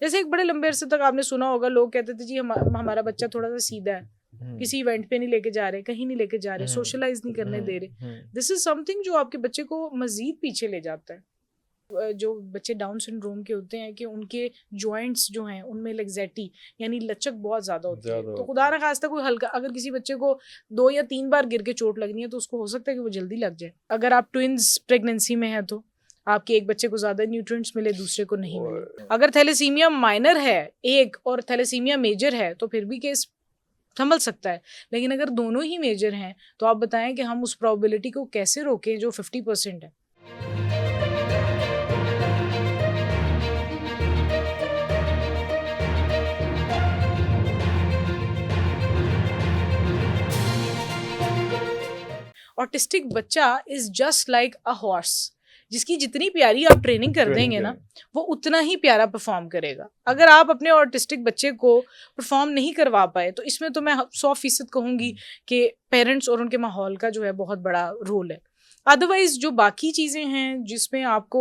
जैसे एक बड़े लंबे अरसे तक आपने सुना होगा, लोग कहते थे जी हमारा बच्चा थोड़ा सा सीधा है, किसी इवेंट पे नहीं लेके जा रहे, कहीं नहीं लेके जा रहे, सोशलाइज नहीं करने दे रहे। दिस इज समथिंग जो आपके बच्चे को मजीद पीछे ले जाता है। जो बच्चे डाउन सिंड्रोम के होते हैं कि उनके जॉइंट्स जो हैं उनमें लेग्जेटी यानी लचक बहुत ज्यादा होती है। तो खुदा ना खास्ता कोई हल्का, अगर किसी बच्चे को 2 या 3 बार गिर के चोट लगनी है तो उसको हो सकता है कि वो जल्दी लग जाए। अगर आप ट्विंस प्रेगनेंसी में है तो आपके एक बच्चे को ज्यादा न्यूट्रिएंट्स मिले, दूसरे को नहीं मिले। अगर थैलेसीमिया माइनर है एक और थैलेसीमिया मेजर है तो फिर भी केस संभल सकता है। लेकिन अगर दोनों ही मेजर हैं तो आप बताएं कि हम उस प्रोबेबिलिटी को कैसे रोकें जो 50% है। ऑटिस्टिक बच्चा is just like a horse, जिसकी जितनी प्यारी आप ट्रेनिंग कर देंगे ना वो उतना ही प्यारा परफॉर्म करेगा। अगर आप अपने ऑटिस्टिक बच्चे को परफॉर्म नहीं करवा पाए तो इसमें तो मैं 100% कहूंगी कि पेरेंट्स और उनके माहौल का जो है बहुत बड़ा रोल है। अदरवाइज जो बाकी चीज़ें हैं जिसमें आपको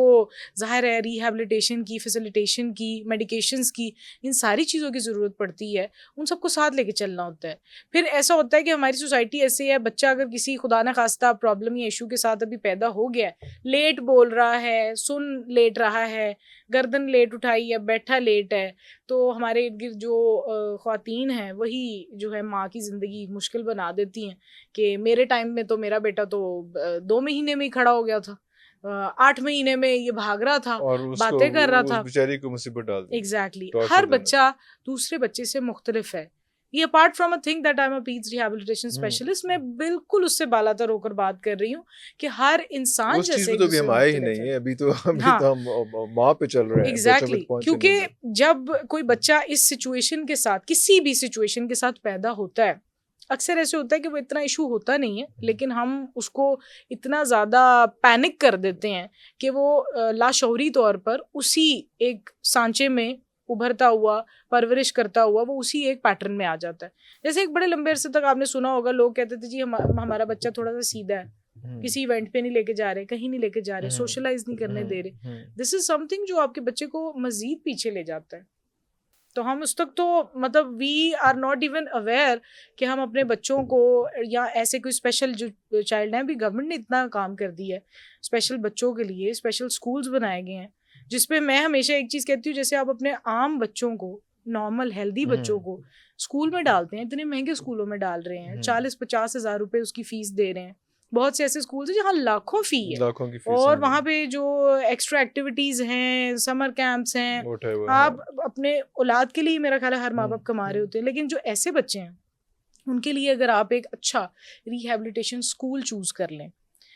ज़ाहिर है रिहैबिलिटेशन की, फैसिलिटेशन की, मेडिकेशंस की, इन सारी चीज़ों की ज़रूरत पड़ती है, उन सबको साथ लेके चलना होता है। फिर ऐसा होता है कि हमारी सोसाइटी ऐसी है, बच्चा अगर किसी खुदा न खास्ता प्रॉब्लम या इशू के साथ अभी पैदा हो गया है, लेट बोल रहा है, सुन लेट रहा है, गर्दन लेट उठाई या बैठा लेट है, तो हमारे इर्द गिर्द जो ख़वातीन हैं वही जो है माँ की ज़िंदगी मुश्किल बना देती हैं कि मेरे टाइम में तो मेरा बेटा तो 2 महीने में ही खड़ा हो गया था, 8 महीने में ये भाग रहा था, बातें कर रहा था। बेचारी को मुसीबत डाल दी। एग्जैक्टली हर बच्चा दूसरे बच्चे से मुख्तलिफ है। ये apart from a thing that I am a पीड्स rehabilitation specialist, मैं बिल्कुल उससे बालातर होकर बात कर रही हूँ कि हर इंसान उस चीज जैसे पे तो अभी हम आए ही नहीं है, अभी तो हम माँ पे चल रहे हैं। एग्जैक्टली क्योंकि जब कोई बच्चा इस सिचुएशन के साथ, किसी भी सिचुएशन के साथ पैदा होता है, अक्सर ऐसे होता है कि वो इतना इशू होता नहीं है लेकिन हम उसको इतना ज़्यादा पैनिक कर देते हैं कि वो लाशऊरी तौर पर उसी एक सांचे में उभरता हुआ, परवरिश करता हुआ वो उसी एक पैटर्न में आ जाता है। जैसे एक बड़े लंबे अरसे तक आपने सुना होगा, लोग कहते थे जी हमारा बच्चा थोड़ा सा सीधा है, किसी इवेंट पे नहीं लेके जा रहे, कहीं नहीं लेके जा रहे, सोशलाइज नहीं करने दे रहे। दिस इज समथिंग जो आपके बच्चे को मजीद पीछे ले जाता है। तो हम उस तक तो मतलब we are not even aware कि हम अपने बच्चों को, या ऐसे कोई स्पेशल जो चाइल्ड हैं, भी गवर्नमेंट ने इतना काम कर दिया है, स्पेशल बच्चों के लिए स्पेशल स्कूल्स बनाए गए हैं, जिसपे मैं हमेशा एक चीज़ कहती हूँ, जैसे आप अपने आम बच्चों को, नॉर्मल हेल्दी बच्चों को स्कूल में डालते हैं, इतने महंगे स्कूलों में डाल रहे हैं, 40-50 हज़ार रुपये उसकी फ़ीस दे रहे हैं। बहुत से ऐसे स्कूल हैं जहाँ लाखों फ़ी है, लाखों की फीस और वहाँ पे जो एक्स्ट्रा एक्टिविटीज़ हैं, समर कैंप्स हैं, आप अपने औलाद के लिए मेरा ख्याल है हर माँ बाप कमा रहे होते हैं। लेकिन जो ऐसे बच्चे हैं उनके लिए अगर आप एक अच्छा रिहैबिलिटेशन स्कूल चूज़ कर लें,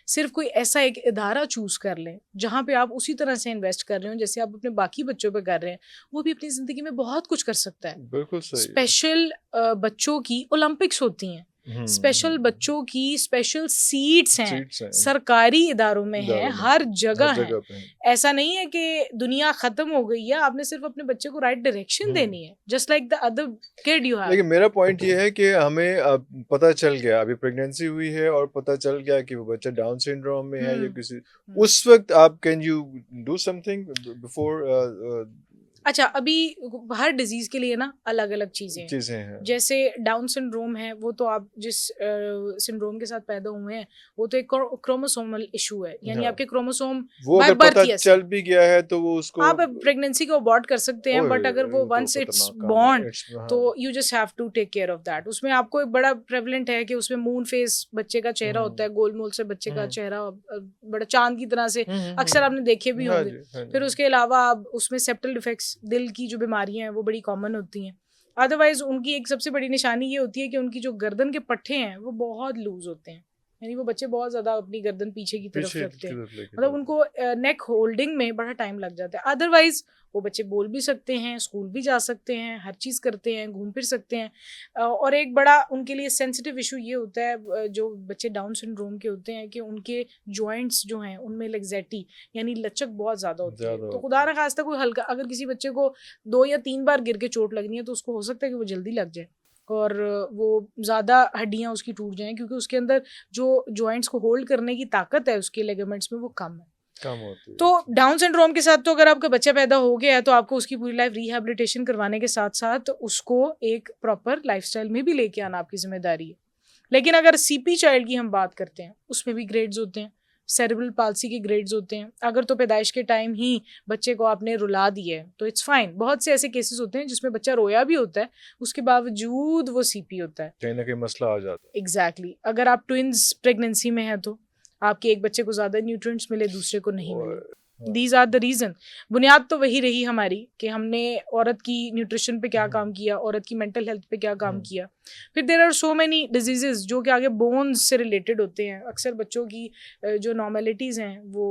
सिर्फ कोई ऐसा एक इदारा चूज़ कर लें जहाँ पे आप उसी तरह से इन्वेस्ट कर रहे हो जैसे आप अपने बाकी बच्चों पे कर रहे हैं, वो भी अपनी ज़िंदगी में बहुत कुछ कर सकता है। बिल्कुल सही। स्पेशल बच्चों की ओलंपिक्स होती हैं, स्पेशल बच्चों की स्पेशल सीट्स हैं, सरकारी इदारों में हैं, हर जगह हैं। ऐसा नहीं है कि दुनिया ख़त्म हो गई है, आपने सिर्फ अपने बच्चे को राइट डायरेक्शन देनी है, just like the other kid you have. लेकिन मेरा पॉइंट ये है कि हमें पता चल गया, अभी प्रेगनेंसी हुई है और पता चल गया कि वो बच्चा डाउन सिंड्रोम में है या किसी, उस वक्त आप can you do something before? अच्छा, अभी हर डिजीज के लिए ना अलग अलग चीज़ें हैं। जैसे डाउन सिंड्रोम है, वो तो आप जिस सिंड्रोम के साथ पैदा हुए हैं वो तो एक क्रोमोसोमल इशू है, यानी आपके क्रोमोसोम वो अगर पता चल भी गया है तो वो उसको आप प्रेगनेंसी को अबॉर्ट कर सकते हैं, बट अगर वो वंस इट्स बॉर्न तो you just have to take care of that. उसमें आपको एक बड़ा प्रेवलेंट है कि उसमें मून फेस बच्चे का चेहरा होता है, गोल मोल से बच्चे का चेहरा बड़ा चांद की तरह से, अक्सर आपने देखे भी होंगे। फिर उसके अलावा उसमें सेप्टल डिफेक्ट्स, दिल की जो बीमारियां हैं वो बड़ी कॉमन होती हैं। अदरवाइज उनकी एक सबसे बड़ी निशानी ये होती है कि उनकी जो गर्दन के पट्टे हैं वो बहुत लूज होते हैं, यानी वो बच्चे बहुत ज़्यादा अपनी गर्दन पीछे की तरफ रखते हैं, मतलब उनको नेक होल्डिंग में बड़ा टाइम लग जाता है। अदरवाइज वो बच्चे बोल भी सकते हैं, स्कूल भी जा सकते हैं, हर चीज़ करते हैं, घूम फिर सकते हैं। और एक बड़ा उनके लिए सेंसिटिव इशू ये होता है, जो बच्चे डाउन सिंड्रोम के होते हैं, कि उनके जॉइंट्स जो हैं उनमें लेग्जेटी यानी लचक बहुत ज़्यादा होती है। तो खुदा ना खास्ता कोई हल्का, अगर किसी बच्चे को 2 या 3 बार गिर के चोट लगनी है तो उसको हो सकता है कि वो जल्दी लग जाए और वो ज़्यादा हड्डियाँ उसकी टूट जाएं, क्योंकि उसके अंदर जो जॉइंट्स को होल्ड करने की ताकत है उसके लिगामेंट्स में वो कम है। कम होती है। तो डाउन सिंड्रोम के साथ तो अगर आपका बच्चा पैदा हो गया है तो आपको उसकी पूरी लाइफ रिहैबिलिटेशन करवाने के साथ साथ उसको एक प्रॉपर लाइफस्टाइल में भी लेके आना आपकी जिम्मेदारी है। लेकिन अगर सीपी चाइल्ड की हम बात करते हैं, उसमें भी ग्रेड्स होते हैं, सेरेब्रल पाल्सी के ग्रेड्स होते हैं। अगर तो पैदाइश के टाइम ही बच्चे को आपने रुला दिया है तो इट्स फाइन। बहुत से ऐसे केसेस होते हैं जिसमें बच्चा रोया भी होता है, उसके बावजूद वो सीपी होता है। कहीं ना कहीं मसला आ जाता है। एग्जैक्टली। अगर आप ट्विंस प्रेगनेंसी में हैं तो आपके एक बच्चे को ज़्यादा न्यूट्रिएंट्स मिले, दूसरे को नहीं मिले। These are the reason. बुनियाद तो वही रही हमारी कि हमने औरत की न्यूट्रिशन पे क्या काम किया, औरत की मेंटल हेल्थ पे क्या काम किया। फिर there are so many diseases जो कि आगे बोन्स से रिलेटेड होते हैं। अक्सर बच्चों की जो नॉर्मेलिटीज़ हैं वो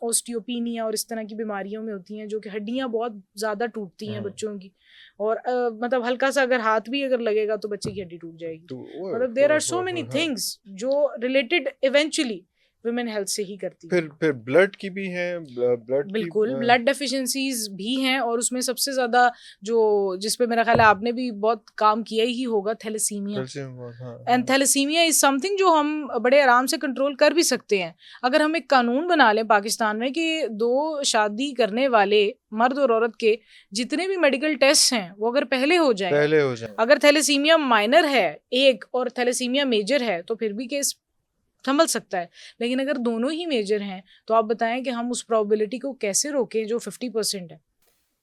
ओस्टियोपीनिया और इस तरह की बीमारियों में होती हैं, जो कि हड्डियाँ बहुत ज़्यादा टूटती हैं बच्चों की। और मतलब हल्का सा अगर हाथ भी अगर लगेगा तो बच्चे की हड्डी टूट जाएगी। मतलब there are so many things जो रिलेटेड इवेंचुअली वुमेन हेल्थ से ही करती है। फिर ब्लड की भी है, ब्लड बिल्कुल, ब्लड डेफिशिएंसीज भी हैं और उसमें सबसे ज़्यादा जो जिस पे मेरा ख्याल है आपने भी बहुत काम किया ही होगा, thalassaemia. And thalassaemia is something जो हम बड़े आराम से कंट्रोल कर भी सकते हैं अगर हम एक कानून बना लें पाकिस्तान में कि 2 शादी करने वाले मर्द और औरत के जितने भी मेडिकल टेस्ट हैं वो अगर पहले हो जाए। अगर थैलेसीमिया माइनर है एक और थैलेसीमिया मेजर है तो फिर भी केस संभल सकता है। लेकिन अगर दोनों ही मेजर हैं तो आप बताएं कि हम उस प्रोबेबिलिटी को कैसे रोकें जो 50% है।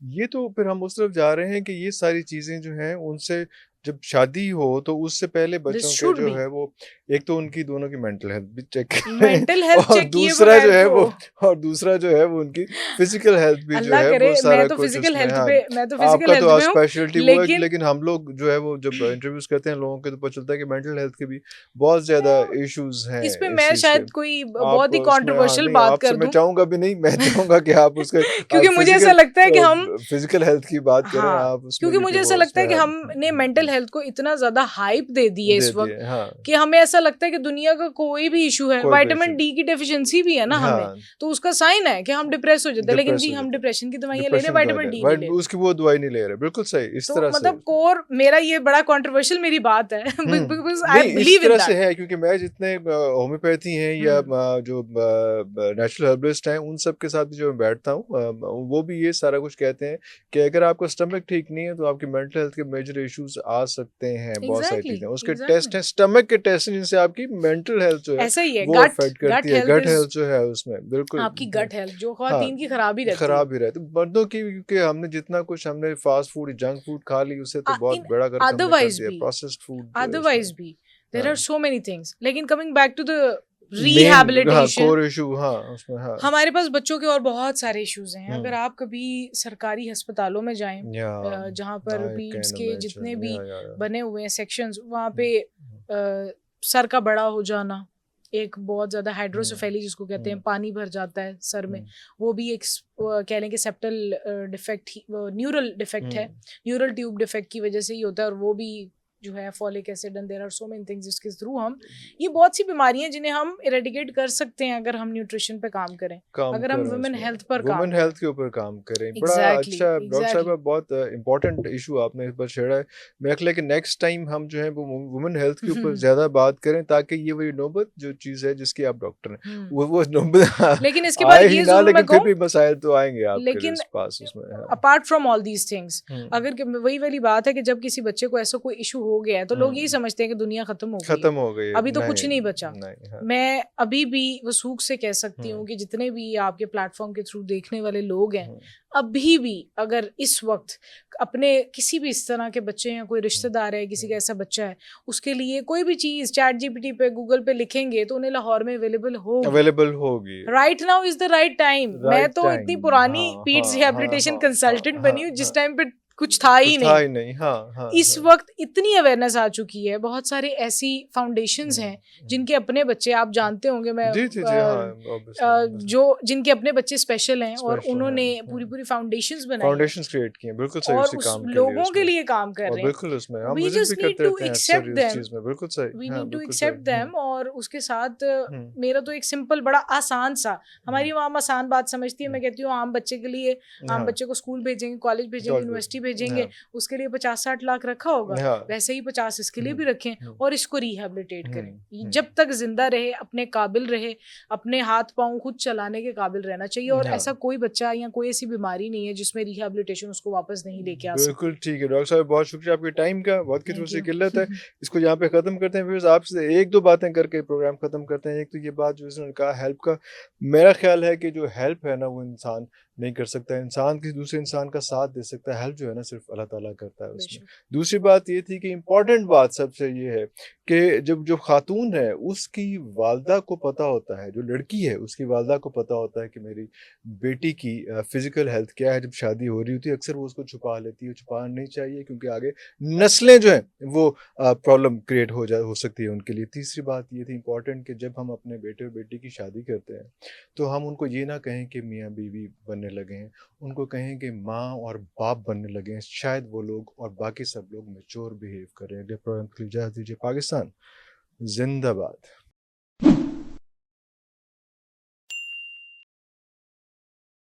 ये तो फिर हम उस तरफ जा रहे हैं कि ये सारी चीजें जो हैं उनसे जब शादी हो तो उससे पहले बच्चों के जो है वो एक तो उनकी दोनों की मेंटल हेल्थ भी चेक मेंटल हेल्थ और दूसरा जो है वो और दूसरा जो है वो उनकी फिजिकल हेल्थ भी जो है वो सारा कुछ फिजिकल हेल्थ उसमें। पे मैं तो फिजिकल आपका तो हेल्थ पे स्पेशलिटी हूं, वो है, लेकिन हम लोग जो है वो जब इंटरव्यूज करते हैं लोगों के तो पता चलता है कि मेंटल हेल्थ के भी बहुत ज्यादा इश्यूज हैं। इस पे मैं शायद कोई बहुत ही कंट्रोवर्शियल बात कर दूं। मैं चाहूंगा भी नहीं, मैं चाहूंगा कि आप उसके क्योंकि मुझे ऐसा लगता है कि हम फिजिकल हेल्थ की बात करें आप उसमें, क्योंकि मुझे ऐसा लगता है कि हमने मेंटल हेल्थ को इतना ज्यादा हाइप दे दी है इस वक्त कि हमें ऐसा लगता है कि दुनिया का कोई भी इशू है, विटामिन डी की डेफिशिएंसी भी है ना हमें, तो उसका साइन है कि हम डिप्रेस हो जाते हैं। लेकिन जी हम डिप्रेशन की दवाइयां ले रहे हैं, विटामिन डी नहीं ले रहे, उसकी वो दवाई नहीं ले रहे। बिल्कुल सही। इस तरह से मतलब कोर मेरा ये बड़ा कंट्रोवर्शियल मेरी बात है because I believe in that से है। क्योंकि मैं जितने होम्योपैथी हैं या जो नेचुरल हर्बलिस्ट हैं उन सब के साथ भी जो मैं बैठता हूँ वो भी ये सारा कुछ कहते हैं कि अगर आपका स्टमक ठीक नहीं है तो आपकी मेंटल हेल्थ के मेजर इश्यूज आ सकते हैं। बहुत सारी चीजें उसके टेस्ट हैं, स्टमक के टेस्ट जिनसे आपकी मेंटल हेल्थ जो है ऐसा ही है, वो अफेक्ट करती है। गट हेल्थ जो है उसमें बिल्कुल आपकी गट हेल्थ जो ख्वातीन की खराब ही रहती है। मर्दों की क्योंकि हमने जितना कुछ हमने फास्ट फूड जंक फूड खा ली उससे तो बहुत बड़ा करके अदरवाइज भी प्रोसेस्ड फूड अदरवाइज भी there are so many things. लेकिन coming back to the rehabilitation core issue उसमें हमारे पास बच्चों के और बहुत सारे इश्यूज हैं। अगर आप कभी सरकारी अस्पतालों में जाएं जहाँ पर पीड्स के जितने भी बने हुए हैं सेक्शंस, वहाँ पे सर का बड़ा हो जाना, एक बहुत ज्यादा हाइड्रोसेफेली जिसको कहते हैं, पानी भर जाता है सर में, वो भी एक कह लें कि सेप्टल डिफेक्ट, न्यूरल डिफेक्ट है, न्यूरल ट्यूब डिफेक्ट की वजह से ही होता है। और वो भी जो है folic acid and there are so many things जिसके थ्रू हम ये बहुत सी बीमारियां जिन्हें हम इरेडिकेट कर सकते हैं अगर हम न्यूट्रिशन पे काम करें, अगर हम वुमेन हेल्थ पर वुमेन हेल्थ के ऊपर काम करें। बड़ा अच्छा डॉक्टर साहब बहुत इंपॉर्टेंट इशू आपने इस पर छेड़ा है। मेरा ख्याल है कि नेक्स्ट टाइम हम जो है वो वुमेन हेल्थ के ऊपर ज्यादा बात करें ताकि ये वही नौबत जो चीज है जिसकी आप डॉक्टर हैं वो नौबत लेकिन इसके बाद ये जरूर मैं कहूं, फिर भी मसाइल तो आएंगे आपके पास उसमें। Apart from all these things, अगर वही वाली बात है कि जब किसी बच्चे को ऐसा कोई इशू हो गया है तो लोग यही समझते हैं कि दुनिया खत्म हो गई, अभी तो कुछ नहीं बचा। मैं अभी भी वसूख से कह सकती हूँ कि जितने भी आपके प्लेटफॉर्म के थ्रू देखने वाले लोग हैं, अभी भी अगर इस वक्त अपने किसी भी इस तरह के बच्चे हैं, कोई रिश्तेदार है, किसी का ऐसा बच्चा है, उसके लिए कोई भी चीज चैट जीपीटी पे गूगल पे लिखेंगे तो उन्हें लाहौर में अवेलेबल होगी। Right now is the right time. मैं तो इतनी पुरानी पीड्स रिहैबिलिटेशन कंसल्टेंट बनी हूँ जिस टाइम पे कुछ था ही नहीं। इस वक्त इतनी अवेयरनेस आ चुकी है, बहुत सारे ऐसी फाउंडेशंस हैं जिनके अपने बच्चे, आप जानते होंगे, मैं जो जिनके अपने बच्चे स्पेशल हैं और उन्होंने पूरी फाउंडेशंस बनाई, फाउंडेशंस क्रिएट की हैं, बिल्कुल सही, और उस लोगों के लिए काम कर रहे हैं। बिल्कुल उसमें हम we just need to accept them, बिल्कुल सही, we need to accept them. और उसके साथ मेरा तो एक सिंपल बड़ा आसान सा, हमारी आम आसान बात समझती है, मैं कहती हूँ आम बच्चे के लिए, आम बच्चे को स्कूल भेजेंगे, कॉलेज भेजेंगे, यूनिवर्सिटी भेजेंगे, हाँ, उसके लिए 50-60 लाख रखा होगा, हाँ, वैसे ही 50 इसके लिए भी रखें हम्म, और इसको रिहैबिलिटेट हम्म, करें। जब तक जिंदा रहे, अपने काबिल रहे, अपने हाथ पांव खुद चलाने के काबिल रहना चाहिए। और हाँ। ऐसा कोई बच्चा या कोई ऐसी बीमारी नहीं है जिसमें रिहैबिलिटेशन उसको वापस नहीं लेके आ सकती। बिल्कुल ठीक है डॉक्टर साहब, बहुत शुक्रिया आपके टाइम का, बहुत की थैंक थोड़ी सी यू। किल्लत है। इसको यहाँ पे ख़त्म करते हैं, फिर आपसे एक दो बातें करके प्रोग्राम ख़त्म करते हैं। एक तो ये बात जो इसने कहा हेल्प का, मेरा ख्याल है कि जो हेल्प है ना वो इंसान नहीं कर सकता, इंसान किसी दूसरे इंसान का साथ दे सकता है, हेल्प जो है ना सिर्फ अल्लाह ताला करता है उसमें। बेशक। दूसरी बात ये थी कि इम्पोर्टेंट बात सबसे ये है कि जब जो खातून है उसकी वालदा को पता होता है, जो लड़की है उसकी वालदा को पता होता है कि मेरी बेटी की फिजिकल हेल्थ क्या है, जब शादी हो रही होती है अक्सर वो उसको छुपा लेती है, छुपाना नहीं चाहिए क्योंकि आगे नस्लें जो हैं वो प्रॉब्लम क्रिएट हो सकती है उनके लिए। तीसरी बात ये थी इंपॉर्टेंट कि जब हम अपने बेटे और बेटी की शादी करते हैं तो हम उनको ये ना कहें कि मियाँ बीवी बनने लगे हैं, उनको कहें कि माँ और बाप बनने लगे हैं, शायद वो लोग और बाकी सब लोग मैच्योर बिहेव करें। अगले प्रोग्राम के लिए इजाज़त दीजिए। पाकिस्तान जिंदाबाद।